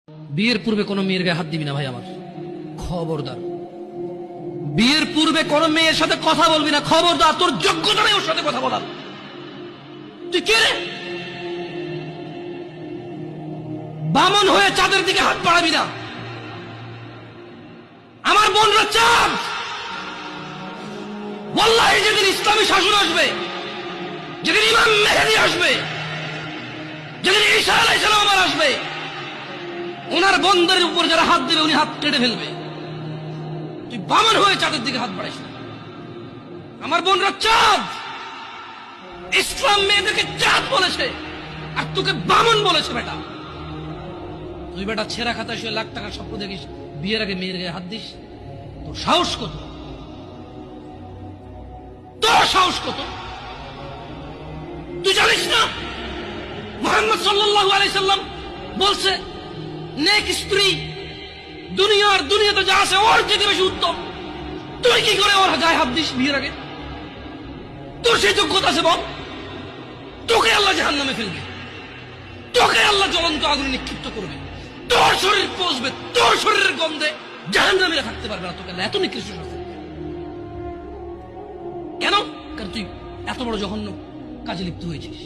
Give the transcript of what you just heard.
বিয়ের পূর্বে কোনো মেয়ের গায়ে হাত দিবি না ভাই আমার, খবরদার। বিয়ের পূর্বে কোনো মেয়ের সাথে কথা বলবি না, খবরদার। তোর যোগ্যতা নেই ওর সাথে কথা বলার। তুই কে রে? বামন হয়ে চাঁদের দিকে হাত বাড়াবি না। আমার বোনরা চাঁদ। ওয়াল্লাহি যেদিন ইসলামী শাসন আসবে, যেদিন ইমাম মেহেদী আসবে, যেদিন ঈসা আলাইহিস সালাম আবার আসবে, ওনার বন্ধের উপর যারা হাত দেবে উনি হাত কেটে ফেলবে। তুই বামন হয়ে চাঁদের দিকে হাত বাড়াইস না। আমার বোনরা চাঁদ। ইসলাম মেয়েদেরকে চাঁদ বলেছে আর তোকে বামন বলেছে। বেটা তুই বেটা ছেঁড়া খাতা শুয়ে লাখ টাকার স্বপ্ন দেখিস, বিয়ের আগে মেয়ের গায়ে হাত দিস? তোর সাহস কত? তোর সাহস কত? তুই জানিস না মুহাম্মদ সাল্লাল্লাহু আলাইহি সাল্লাম বলছে নেক স্ত্রী দুনিয়াতে যা আছে ওর চেয়ে বেশি উত্তম। তুই কি করে ওর গায়ে হাত দিস বিয়ের আগে? তোর সেই যোগ্যতা আছে বল? তোকে আল্লাহ জাহান্নামে ফেলবে, তোকে আল্লাহ জ্বলন্ত আগুনে নিক্ষিপ্ত করবে, তোর শরীর পচবে, তোর শরীরের গন্ধে জাহান্নামীরা থাকতে পারবে না। তোকে আল্লাহ এত নিকৃষ্ট শাস্তি দেবে। কেন? কারণ তুই এত বড় জঘন্য কাজে লিপ্ত হয়েছিস।